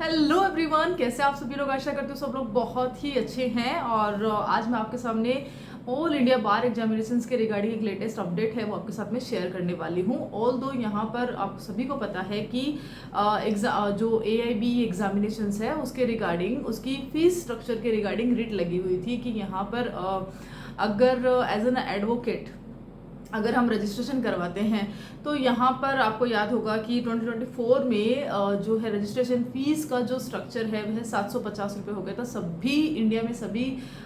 Hello everyone, कैसे आप सभी लोग। आशा करते हो सब लोग बहुत ही अच्छे हैं। और आज मैं आपके सामने ऑल इंडिया बार एग्जामिनेशंस के रिगार्डिंग एक लेटेस्ट अपडेट है वो आपके साथ में शेयर करने वाली हूँ। ऑल दो यहाँ पर आप सभी को पता है कि जो AIB एग्जामिनेशंस है उसके रिगार्डिंग उसकी फीस स्ट्रक्चर के रिगार्डिंग रिट लगी हुई थी कि यहाँ पर अगर एज एन एडवोकेट अगर हम रजिस्ट्रेशन करवाते हैं तो यहाँ पर आपको याद होगा कि 2024 में जो है रजिस्ट्रेशन फीस का जो स्ट्रक्चर है वह 750 रुपये हो गया था सभी इंडिया में सभी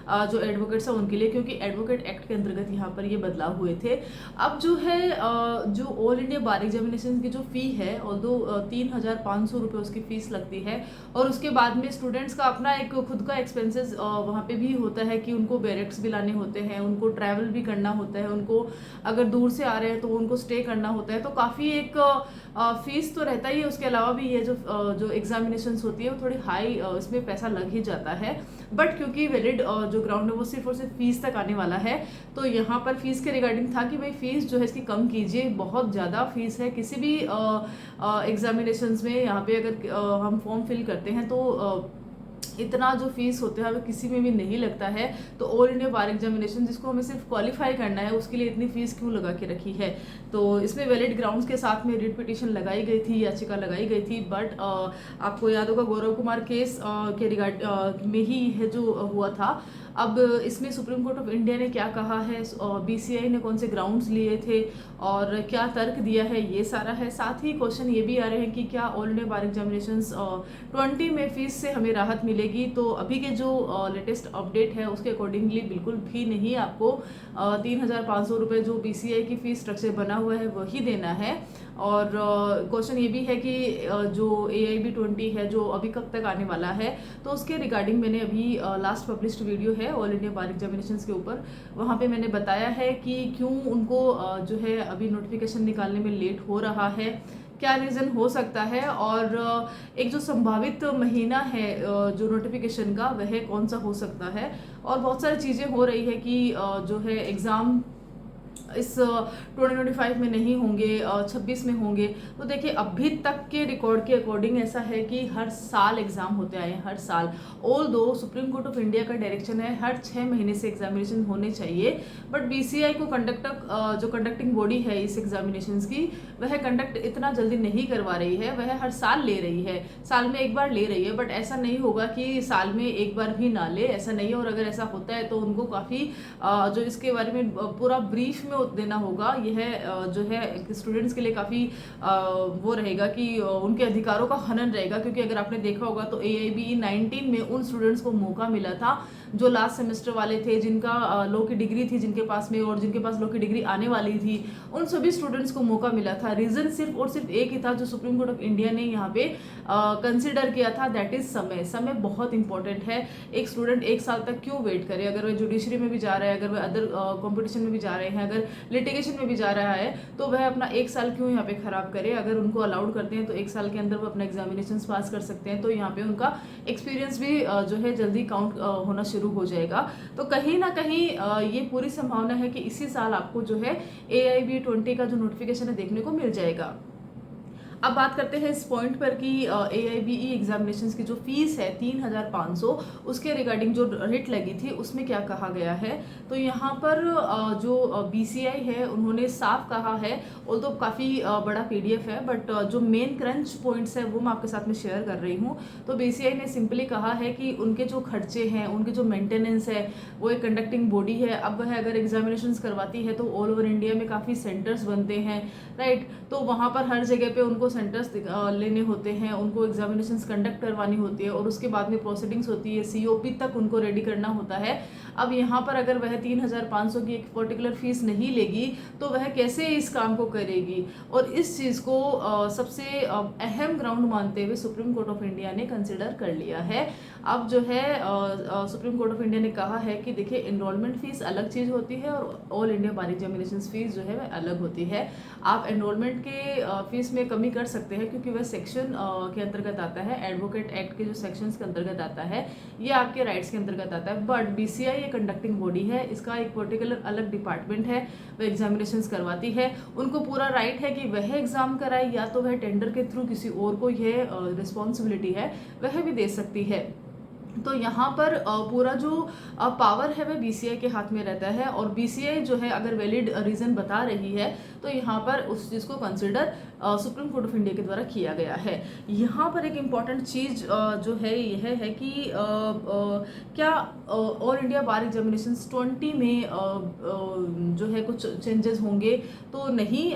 जो एडवोकेट्स हैं उनके लिए, क्योंकि एडवोकेट एक्ट के अंतर्गत यहाँ पर ये बदलाव हुए थे। अब जो है जो ऑल इंडिया बार एग्जामिनेशन की जो फ़ी है ऑल्दो 3,500 रुपये उसकी फ़ीस लगती है। और उसके बाद में स्टूडेंट्स का अपना एक खुद का एक्सपेंसेस वहाँ पे भी होता है कि उनको बैरेक्स भी लाने होते हैं, उनको ट्रैवल भी करना होता है, उनको अगर दूर से आ रहे हैं तो उनको स्टे करना होता है। तो काफ़ी एक फीस तो रहता ही है। उसके अलावा भी ये जो एग्जामिनेशंस होती है वो थोड़ी हाई, इसमें पैसा लग ही जाता है। बट क्योंकि वैलिड जो ग्राउंड है वो सिर्फ और सिर्फ फीस तक आने वाला है, तो यहाँ पर फीस के रिगार्डिंग था कि भाई फीस जो है इसकी कम कीजिए, बहुत ज़्यादा फीस है। किसी भी एग्जामिनेशंस में यहाँ पे अगर हम फॉर्म फिल करते हैं तो इतना जो फीस होता है वो किसी में भी नहीं लगता है। तो ऑल इंडिया बार एग्जामिनेशन जिसको हमें सिर्फ क्वालिफाई करना है उसके लिए इतनी फीस क्यों लगा के रखी है। तो इसमें वैलिड ग्राउंड्स के साथ में रिट पिटीशन लगाई गई थी, याचिका लगाई गई थी। बट आपको याद होगा गौरव कुमार केस के रिगार्ड में ही है जो हुआ था। अब इसमें सुप्रीम कोर्ट ऑफ इंडिया ने क्या कहा है, BCI ने कौन से ग्राउंड्स लिए थे और क्या तर्क दिया है, ये सारा है। साथ ही क्वेश्चन ये भी आ रहे हैं कि क्या ऑल इंडिया बार एग्जामिनेशंस 20 में फीस से हमें राहत मिलेगी। तो अभी के जो लेटेस्ट अपडेट है उसके अकॉर्डिंगली बिल्कुल भी नहीं, आपको 3,500 रुपये जो BCI की फीस स्ट्रक्चर बना हुआ है वही देना है। और क्वेश्चन ये भी है कि जो AIB 20 है जो अभी कब तक आने वाला है, तो उसके रिगार्डिंग मैंने अभी लास्ट पब्लिश्ड वीडियो है ऑल इंडिया बार एग्जामिनेशंस के ऊपर, वहाँ पे मैंने बताया है कि क्यों उनको जो है अभी नोटिफिकेशन निकालने में लेट हो रहा है, क्या रीज़न हो सकता है, और एक जो संभावित महीना है जो नोटिफिकेशन का वह कौन सा हो सकता है। और बहुत सारी चीज़ें हो रही है कि जो है एग्ज़ाम इस 2025 में नहीं होंगे, 26 में होंगे। तो देखिए अभी तक के रिकॉर्ड के अकॉर्डिंग ऐसा है कि हर साल एग्जाम होते आए हैं, हर साल। ऑल दो सुप्रीम कोर्ट ऑफ इंडिया का डायरेक्शन है हर 6 महीने से एग्जामिनेशन होने चाहिए, बट BCI को जो कंडक्टिंग बॉडी है इस एग्जामिनेशन की, वह कंडक्ट इतना जल्दी नहीं करवा रही है। वह हर साल ले रही है, साल में एक बार ले रही है, बट ऐसा नहीं होगा कि साल में एक बार भी ना ले, ऐसा नहीं है। और अगर ऐसा होता है तो उनको काफ़ी जो इसके बारे में पूरा ब्रीफ में देना होगा। यह जो है स्टूडेंट्स के लिए काफ़ी वो रहेगा कि उनके अधिकारों का हनन रहेगा। क्योंकि अगर आपने देखा होगा तो AIB 19 में उन स्टूडेंट्स को मौका मिला था जो लास्ट सेमेस्टर वाले थे, जिनका लॉ की डिग्री थी जिनके पास में, और जिनके पास लॉ की डिग्री आने वाली थी, उन सभी स्टूडेंट्स को मौका मिला था। रीज़न सिर्फ और सिर्फ एक ही था जो सुप्रीम कोर्ट ऑफ इंडिया ने यहाँ पे कंसिडर किया था, दैट इज समय। समय बहुत इंपॉर्टेंट है। एक स्टूडेंट एक साल तक क्यों वेट करे, अगर वह जुडिशरी में भी जा रहा है, अगर वह अदर कॉम्पिटिशन में भी जा रहे हैं, अगर लिटिगेशन में भी जा रहा है, तो वह अपना एक साल क्यों यहाँ पे खराब करे। अगर उनको अलाउड करते हैं तो एक साल के अंदर वो अपना एग्जामिनेशन पास कर सकते हैं, तो यहाँ पे उनका एक्सपीरियंस भी जो है जल्दी काउंट होना शुरू हो जाएगा। तो कहीं ना कहीं ये पूरी संभावना है कि इसी साल आपको जो है AIB 20 का जो नोटिफिकेशन है देखने को मिल जाएगा। अब बात करते हैं इस पॉइंट पर कि AIBE एग्जामिनेशंस की जो फीस है 3,500, उसके रिगार्डिंग जो रिट लगी थी उसमें क्या कहा गया है। तो यहाँ पर जो BCI है उन्होंने साफ कहा है, और तो काफ़ी बड़ा PDF है, बट जो मेन क्रंच पॉइंट्स है वो मैं आपके साथ में शेयर कर रही हूँ। तो BCI ने सिंपली कहा है कि उनके जो खर्चे हैं, उनके जो मेंटेनेंस है, वो एक कंडक्टिंग बॉडी है। अब वह अगर एग्जामिनेशंस करवाती है तो ऑल ओवर इंडिया में काफ़ी सेंटर्स बनते हैं, राइट। तो वहाँ पर हर जगह पे उनको सेंटर्स लेने होते हैं, उनको एग्जामिनेशंस कंडक्ट करवानी होती है, और उसके बाद में प्रोसीडिंग्स होती है, COP तक उनको रेडी करना होता है। अब यहाँ पर अगर वह 3,500 की एक पर्टिकुलर फीस नहीं लेगी तो वह कैसे इस काम को करेगी। और इस चीज़ को सबसे अहम ग्राउंड मानते हुए सुप्रीम कोर्ट ऑफ इंडिया ने कंसिडर कर लिया है। अब जो है सुप्रीम कोर्ट ऑफ इंडिया ने कहा है कि देखिए एनरोलमेंट फीस अलग चीज़ होती है और ऑल इंडिया बार एग्जामिनेशन फीस जो है वह अलग होती है। आप एनरोलमेंट के फीस में कमी कर कर सकते हैं, क्योंकि वह सेक्शन के अंतर्गत आता है, एडवोकेट एक्ट के जो सेक्शंस के अंतर्गत आता है, ये आपके राइट्स के अंतर्गत आता है। बट बीसीआई एक कंडक्टिंग बॉडी है, इसका एक पर्टिकुलर अलग डिपार्टमेंट है, वह एग्जामिनेशंस करवाती है। उनको पूरा राइट है कि वह एग्जाम कराए, या तो वह टेंडर के थ्रू किसी और को यह रिस्पॉन्सिबिलिटी है वह भी दे सकती है। तो यहाँ पर पूरा जो पावर है वह बीसीआई के हाथ में रहता है, और बीसीआई जो है अगर वैलिड रीज़न बता रही है तो यहाँ पर उस चीज़ को consider supreme court of India के द्वारा किया गया है। यहाँ पर एक इम्पॉर्टेंट चीज़ जो है यह है कि क्या ऑल इंडिया बार एग्जामिनेशंस 20 में जो है कुछ चेंजेस होंगे, तो नहीं।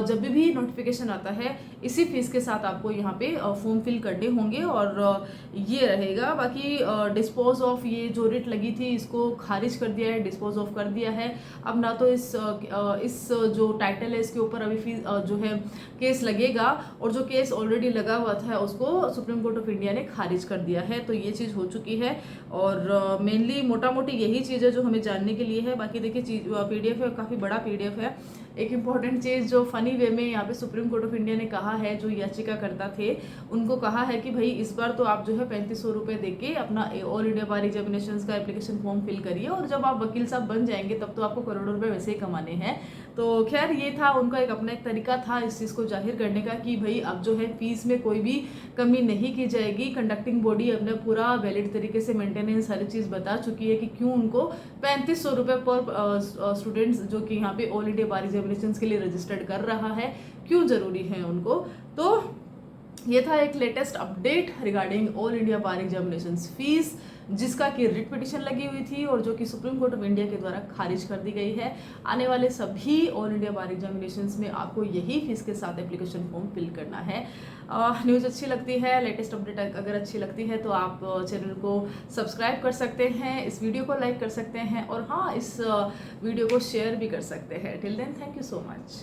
जब भी नोटिफिकेशन आता है इसी फीस के साथ आपको यहाँ पे फॉर्म फिल करने होंगे, और ये रहेगा। बाकी डिस्पोज ऑफ ये जो रिट लगी थी इसको खारिज कर दिया है, डिस्पोज ऑफ कर दिया है। अब ना तो इस जो टाइटल है इसके ऊपर अभी फीस जो है केस लगेगा, और जो केस ऑलरेडी लगा हुआ था उसको सुप्रीम कोर्ट ऑफ इंडिया ने खारिज कर दिया है। तो ये चीज़ हो चुकी है, और मेनली मोटा मोटी यही चीज़ है जो हमें जानने के लिए है। बाकी देखिए पीडीएफ है, काफ़ी बड़ा पीडीएफ है। एक इम्पॉर्टेंट चीज़ जो फनी वे में यहाँ पे सुप्रीम कोर्ट ऑफ इंडिया ने कहा है, जो याचिकाकर्ता थे उनको कहा है कि भाई इस बार तो आप जो है 3500 रुपये दे के अपना ऑल इंडिया बार एग्जामिनेशंस का एप्लीकेशन फॉर्म फिल करिए, और जब आप वकील साहब बन जाएंगे तब तो आपको करोड़ों रुपए वैसे ही कमाने हैं। तो खैर ये था उनका एक अपना एक तरीका था इस चीज़ को जाहिर करने का कि भाई अब जो है फीस में कोई भी कमी नहीं की जाएगी। कंडक्टिंग बॉडी अपने पूरा वैलिड तरीके से मेंटेनेंस सारी चीज़ बता चुकी है कि क्यों उनको 3500 रुपये पर स्टूडेंट्स जो कि यहाँ पे ऑल इंडिया बार एग्जामिनेशंस के लिए रजिस्टर्ड कर रहा है क्यों ज़रूरी है उनको। तो ये था एक latest update regarding all India बार एग्जामिनेशंस फीस, जिसका कि रिट पिटिशन लगी हुई थी और जो कि सुप्रीम कोर्ट ऑफ इंडिया के द्वारा खारिज कर दी गई है। आने वाले सभी ऑल इंडिया बार एग्जामिनेशंस में आपको यही फीस के साथ एप्लीकेशन फॉर्म फिल करना है। न्यूज़ अच्छी लगती है, लेटेस्ट अपडेट अगर अच्छी लगती है तो आप चैनल को सब्सक्राइब कर सकते हैं, इस वीडियो को लाइक कर सकते हैं, और हाँ इस वीडियो को शेयर भी कर सकते हैं। Till then thank you so much.